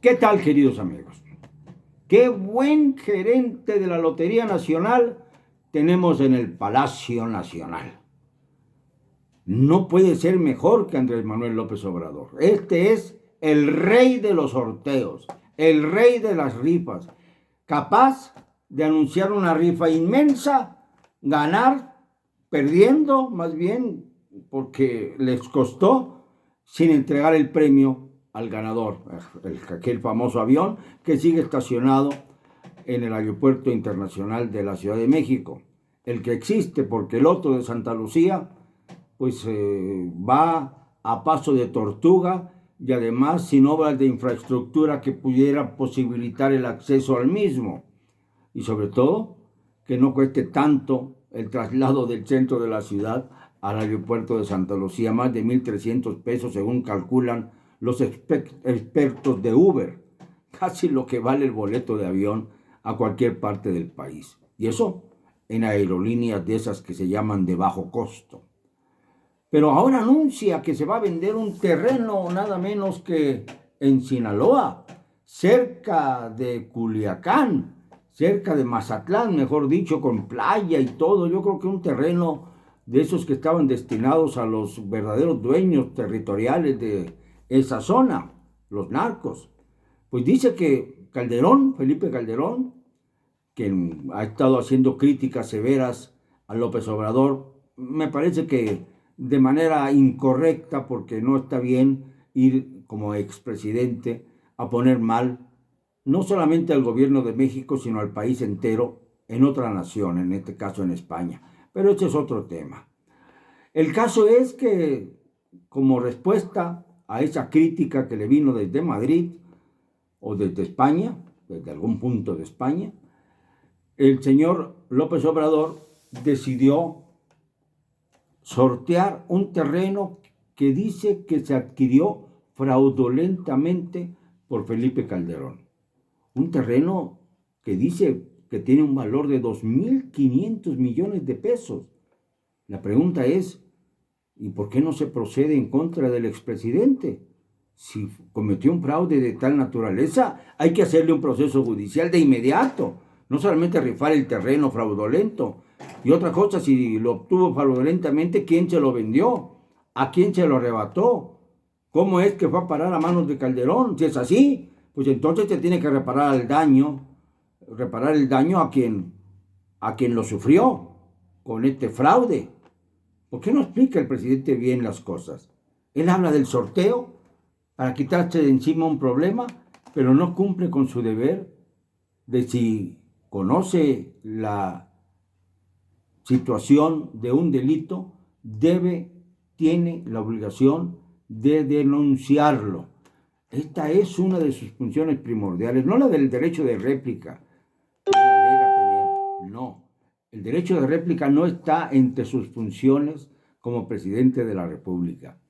¿Qué tal, queridos amigos? Qué buen gerente de la Lotería Nacional tenemos en el Palacio Nacional. No puede ser mejor que Andrés Manuel López Obrador. Este es el rey de los sorteos, el rey de las rifas, capaz de anunciar una rifa inmensa, ganar, perdiendo más bien, porque les costó, sin entregar el premio al ganador, aquel famoso avión que sigue estacionado en el Aeropuerto Internacional de la Ciudad de México. El que existe, porque el otro de Santa Lucía pues va a paso de tortuga y además sin obras de infraestructura que pudieran posibilitar el acceso al mismo. Y sobre todo, que no cueste tanto el traslado del centro de la ciudad al aeropuerto de Santa Lucía, más de 1,300 pesos según calculan los expertos de Uber, casi lo que vale el boleto de avión a cualquier parte del país. Y eso en aerolíneas de esas que se llaman de bajo costo. Pero ahora anuncia que se va a vender un terreno nada menos que en Sinaloa, cerca de Culiacán, cerca de Mazatlán, mejor dicho, con playa y todo. Yo creo que un terreno de esos que estaban destinados a los verdaderos dueños territoriales de esa zona, los narcos. Pues dice que Calderón, Felipe Calderón, que ha estado haciendo críticas severas a López Obrador, me parece que de manera incorrecta, porque no está bien ir como expresidente a poner mal no solamente al gobierno de México, sino al país entero en otra nación, en este caso en España. Pero ese es otro tema. El caso es que, como respuesta a esa crítica que le vino desde Madrid o desde España, desde algún punto de España, el señor López Obrador decidió sortear un terreno que dice que se adquirió fraudulentamente por Felipe Calderón. Un terreno que dice que tiene un valor de 2.500 millones de pesos. La pregunta es, ¿y por qué no se procede en contra del expresidente? Si cometió un fraude de tal naturaleza, hay que hacerle un proceso judicial de inmediato, no solamente rifar el terreno fraudulento. Y otra cosa, si lo obtuvo fraudulentamente, ¿quién se lo vendió? ¿A quién se lo arrebató? ¿Cómo es que fue a parar a manos de Calderón? Si es así, pues entonces se tiene que reparar el daño a quien lo sufrió con este fraude. ¿Por qué no explica el presidente bien las cosas? Él habla del sorteo para quitarse de encima un problema, pero no cumple con su deber de, si conoce la situación de un delito, tiene la obligación de denunciarlo. Esta es una de sus funciones primordiales, no la del derecho de réplica, que él alega tener, no. El derecho de réplica no está entre sus funciones como presidente de la República.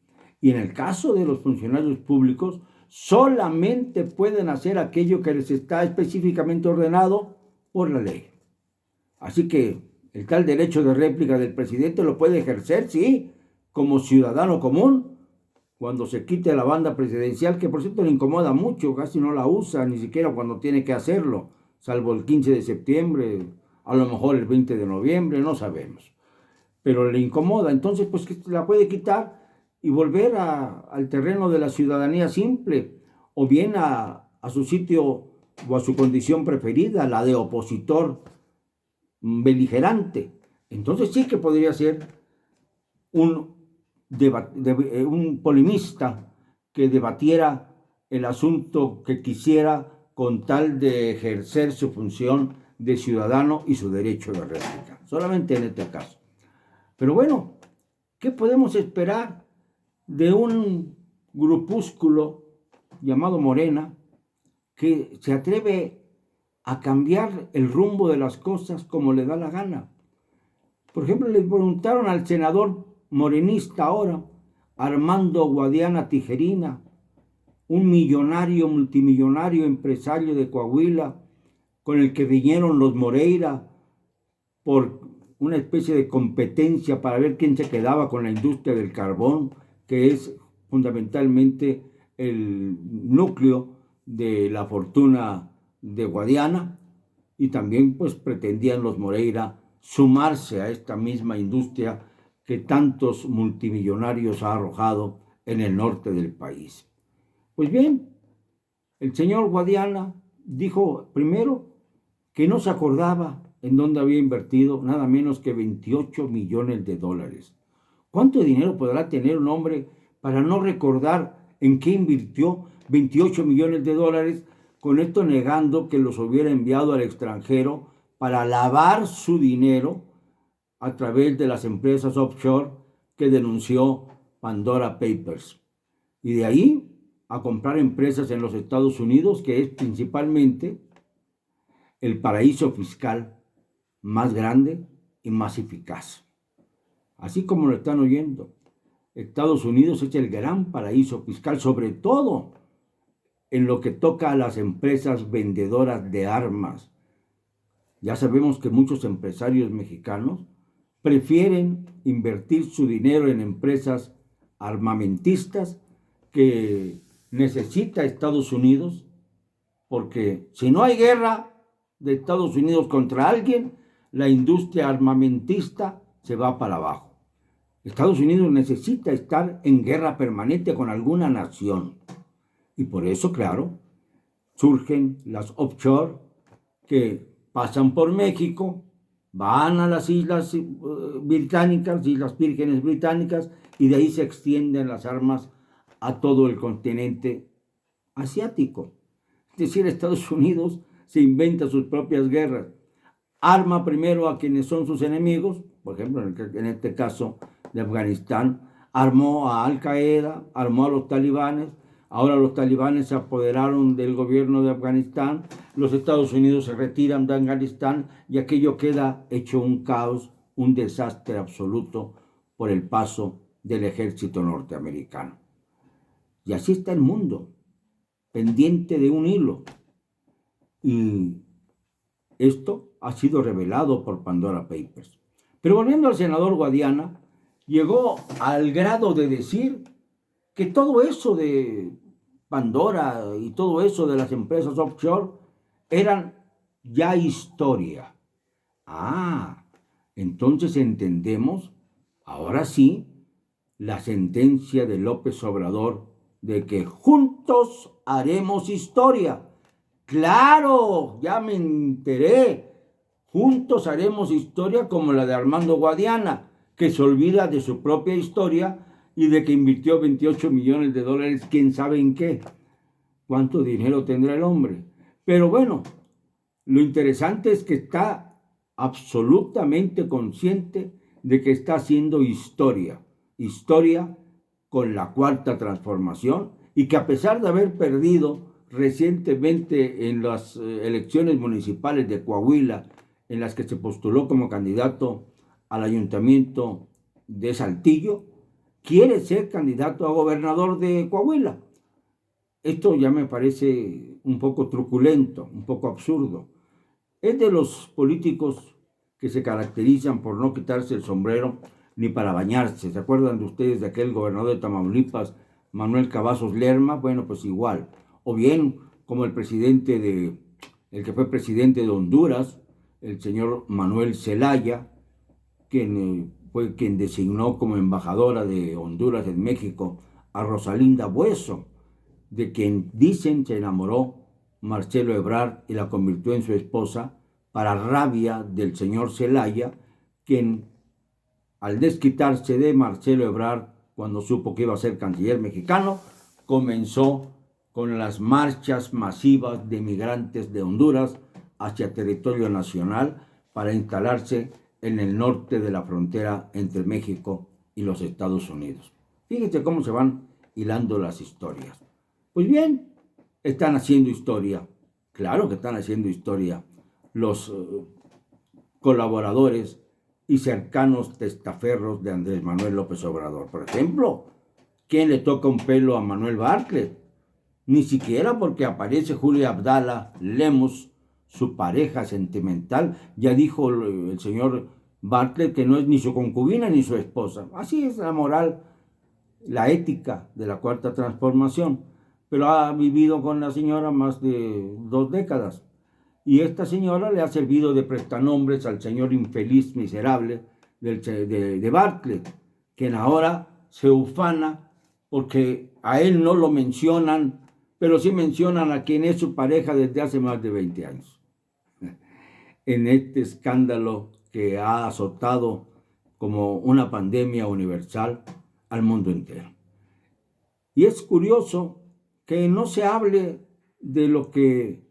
Y en el caso de los funcionarios públicos, solamente pueden hacer aquello que les está específicamente ordenado por la ley. Así que el tal derecho de réplica del presidente lo puede ejercer, sí, como ciudadano común, cuando se quite la banda presidencial, que por cierto le incomoda mucho, casi no la usa, ni siquiera cuando tiene que hacerlo, salvo el 15 de septiembre, a lo mejor el 20 de noviembre, no sabemos. Pero le incomoda, entonces pues que la puede quitar y volver al terreno de la ciudadanía simple, o bien a su sitio o a su condición preferida, la de opositor beligerante. Entonces sí que podría ser un polemista que debatiera el asunto que quisiera con tal de ejercer su función de ciudadano y su derecho de réplica, solamente en este caso. Pero bueno, ¿qué podemos esperar de un grupúsculo llamado Morena que se atreve a cambiar el rumbo de las cosas como le da la gana? Por ejemplo, le preguntaron al senador morenista ahora, Armando Guadiana Tijerina, un millonario, multimillonario empresario de Coahuila, con el que vinieron los Moreira por una especie de competencia para ver quién se quedaba con la industria del carbón, que es fundamentalmente el núcleo de la fortuna de Guadiana, y también pues pretendían los Moreira sumarse a esta misma industria que tantos multimillonarios ha arrojado en el norte del país. Pues bien, el señor Guadiana dijo primero que no se acordaba en dónde había invertido nada menos que 28 millones de dólares. ¿Cuánto dinero podrá tener un hombre para no recordar en qué invirtió 28 millones de dólares, con esto negando que los hubiera enviado al extranjero para lavar su dinero a través de las empresas offshore que denunció Pandora Papers? Y de ahí a comprar empresas en los Estados Unidos, que es principalmente el paraíso fiscal más grande y más eficaz. Así como lo están oyendo, Estados Unidos es el gran paraíso fiscal, sobre todo en lo que toca a las empresas vendedoras de armas. Ya sabemos que muchos empresarios mexicanos prefieren invertir su dinero en empresas armamentistas que necesita Estados Unidos, porque si no hay guerra de Estados Unidos contra alguien, la industria armamentista se va para abajo. Estados Unidos necesita estar en guerra permanente con alguna nación. Y por eso, claro, surgen las offshore que pasan por México, van a las islas británicas, Islas Vírgenes Británicas, y de ahí se extienden las armas a todo el continente asiático. Es decir, Estados Unidos se inventa sus propias guerras, arma primero a quienes son sus enemigos, por ejemplo, en este caso de Afganistán, armó a Al Qaeda, armó a los talibanes. Ahora los talibanes se apoderaron del gobierno de Afganistán, los Estados Unidos se retiran de Afganistán y aquello queda hecho un caos, un desastre absoluto por el paso del ejército norteamericano. Y así está el mundo, pendiente de un hilo. Y esto ha sido revelado por Pandora Papers. Pero volviendo al senador Guadiana, llegó al grado de decir que todo eso de Pandora y todo eso de las empresas offshore eran ya historia. Entonces entendemos, ahora sí, la sentencia de López Obrador de que juntos haremos historia. Claro, ya me enteré. Juntos haremos historia como la de Armando Guadiana, que se olvida de su propia historia y de que invirtió 28 millones de dólares, quién sabe en qué. ¿Cuánto dinero tendrá el hombre? Pero bueno, lo interesante es que está absolutamente consciente de que está haciendo historia. Historia con la Cuarta Transformación, y que a pesar de haber perdido recientemente en las elecciones municipales de Coahuila, en las que se postuló como candidato al ayuntamiento de Saltillo, quiere ser candidato a gobernador de Coahuila. Esto ya me parece un poco truculento, un poco absurdo. Es de los políticos que se caracterizan por no quitarse el sombrero ni para bañarse. ¿Se acuerdan de ustedes de aquel gobernador de Tamaulipas, Manuel Cavazos Lerma? Bueno, pues igual. O bien como el que fue presidente de Honduras, el señor Manuel Zelaya, quien fue quien designó como embajadora de Honduras en México a Rosalinda Bueso, de quien dicen se enamoró Marcelo Ebrard y la convirtió en su esposa, para rabia del señor Zelaya, quien al desquitarse de Marcelo Ebrard cuando supo que iba a ser canciller mexicano, comenzó con las marchas masivas de migrantes de Honduras hacia territorio nacional para instalarse en el norte de la frontera entre México y los Estados Unidos. Fíjense cómo se van hilando las historias. Pues bien, están haciendo historia. Claro que están haciendo historia los colaboradores y cercanos testaferros de Andrés Manuel López Obrador. Por ejemplo, ¿quién le toca un pelo a Manuel Bartlett? Ni siquiera porque aparece Julia Abdala Lemos, su pareja sentimental. Ya dijo el señor Bartlett que no es ni su concubina ni su esposa. Así es la moral, la ética de la Cuarta Transformación. pero ha vivido con la señora más de 2 décadas. Y esta señora le ha servido de prestanombres al señor infeliz miserable de Bartlett, quien ahora se ufana porque a él no lo mencionan, pero sí mencionan a quien es su pareja desde hace más de 20 años. En este escándalo que ha azotado como una pandemia universal al mundo entero. Y es curioso que no se hable de lo que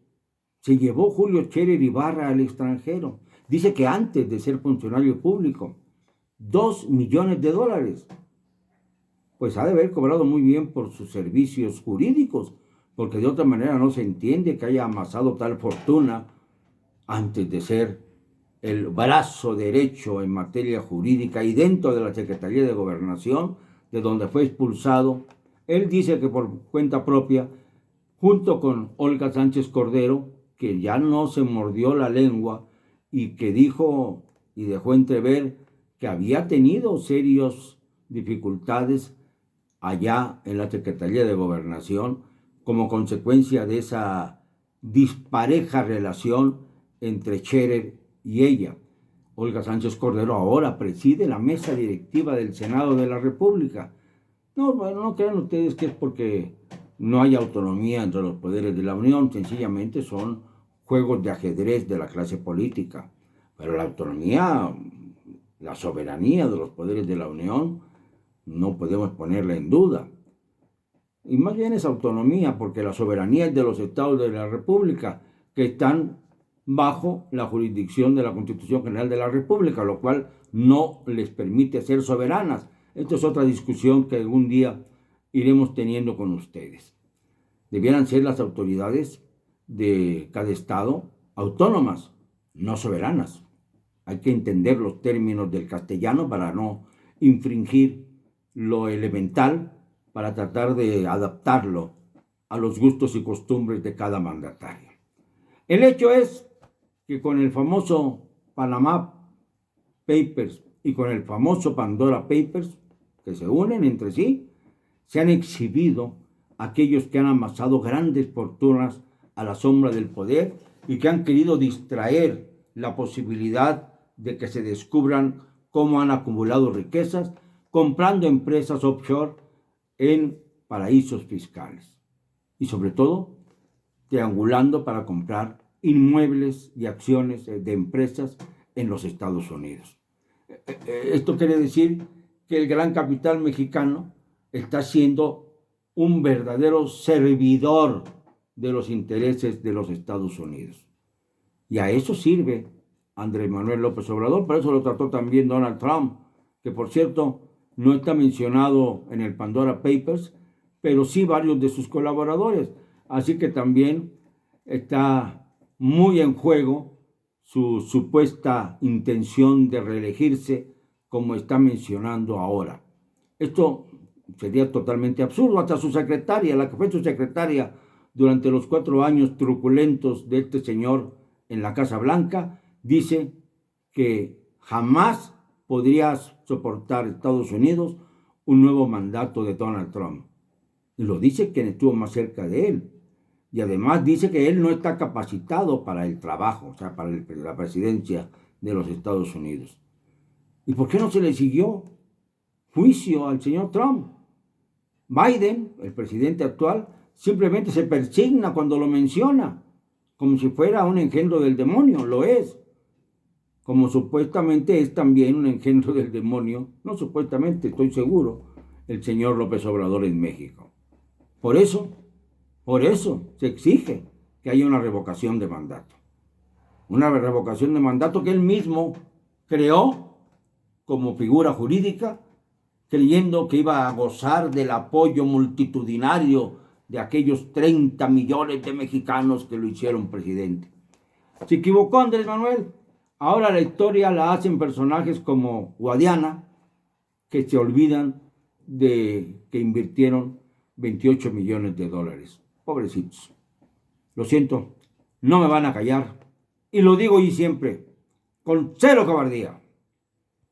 se llevó Julio Scherer Ibarra al extranjero. Dice que antes de ser funcionario público, $2 millones. Pues ha de haber cobrado muy bien por sus servicios jurídicos, porque de otra manera no se entiende que haya amasado tal fortuna antes de ser el brazo derecho en materia jurídica y dentro de la Secretaría de Gobernación, de donde fue expulsado. Él dice que por cuenta propia, junto con Olga Sánchez Cordero, que ya no se mordió la lengua y que dijo y dejó entrever que había tenido serias dificultades allá en la Secretaría de Gobernación como consecuencia de esa dispareja relación entre Scherer y ella. Olga Sánchez Cordero ahora preside la mesa directiva del Senado de la República. No, bueno, no crean ustedes que es porque no hay autonomía entre los poderes de la Unión, sencillamente son juegos de ajedrez de la clase política. Pero la autonomía, la soberanía de los poderes de la Unión, no podemos ponerla en duda. Y más bien es autonomía, porque la soberanía es de los estados de la República, que están bajo la jurisdicción de la Constitución General de la República, lo cual no les permite ser soberanas. Esta es otra discusión que algún día iremos teniendo con ustedes. Debieran ser las autoridades de cada estado autónomas, no soberanas. Hay que entender los términos del castellano para no infringir lo elemental, para tratar de adaptarlo a los gustos y costumbres de cada mandatario. El hecho es que con el famoso Panama Papers y con el famoso Pandora Papers, que se unen entre sí, se han exhibido aquellos que han amasado grandes fortunas a la sombra del poder y que han querido distraer la posibilidad de que se descubran cómo han acumulado riquezas comprando empresas offshore en paraísos fiscales y sobre todo triangulando para comprar inmuebles y acciones de empresas en los Estados Unidos. Esto quiere decir que el gran capital mexicano está siendo un verdadero servidor de los intereses de los Estados Unidos. Y a eso sirve Andrés Manuel López Obrador, por eso lo trató también Donald Trump, que por cierto no está mencionado en el Pandora Papers, pero sí varios de sus colaboradores. Así que también está muy en juego su supuesta intención de reelegirse, como está mencionando ahora. Esto sería totalmente absurdo. Hasta su secretaria, la que fue su secretaria durante los 4 años truculentos de este señor en la Casa Blanca, dice que jamás podría soportar Estados Unidos un nuevo mandato de Donald Trump. Y lo dice quien estuvo más cerca de él. Y además dice que él no está capacitado para el trabajo, o sea, para la presidencia de los Estados Unidos. ¿Y por qué no se le siguió juicio al señor Trump? Biden, el presidente actual, simplemente se persigna cuando lo menciona, como si fuera un engendro del demonio. Lo es. Como supuestamente es también un engendro del demonio, no supuestamente, estoy seguro, el señor López Obrador en México. Por eso se exige que haya una revocación de mandato. Una revocación de mandato que él mismo creó como figura jurídica, creyendo que iba a gozar del apoyo multitudinario de aquellos 30 millones de mexicanos que lo hicieron presidente. Se equivocó Andrés Manuel. Ahora la historia la hacen personajes como Guadiana, que se olvidan de que invirtieron $28 millones. Pobrecitos. Lo siento, no me van a callar. Y lo digo y siempre, con cero cobardía.